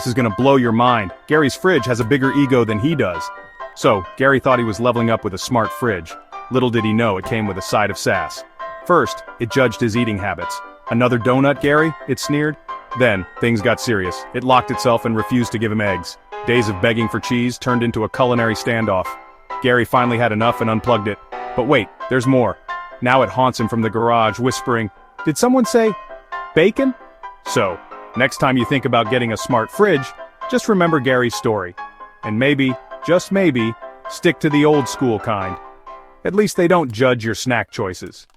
This is gonna blow your mind. Gary's fridge has a bigger ego than he does. So, Gary thought he was leveling up with a smart fridge. Little did he know it came with a side of sass. First, it judged his eating habits. "Another donut, Gary?" it sneered. Then, things got serious. It locked itself and refused to give him eggs. Days of begging for cheese turned into a culinary standoff. Gary finally had enough and unplugged it. But wait, there's more. Now it haunts him from the garage, whispering, "Did someone say bacon?" So, next time you think about getting a smart fridge, just remember Gary's story. And maybe, just maybe, stick to the old school kind. At least they don't judge your snack choices.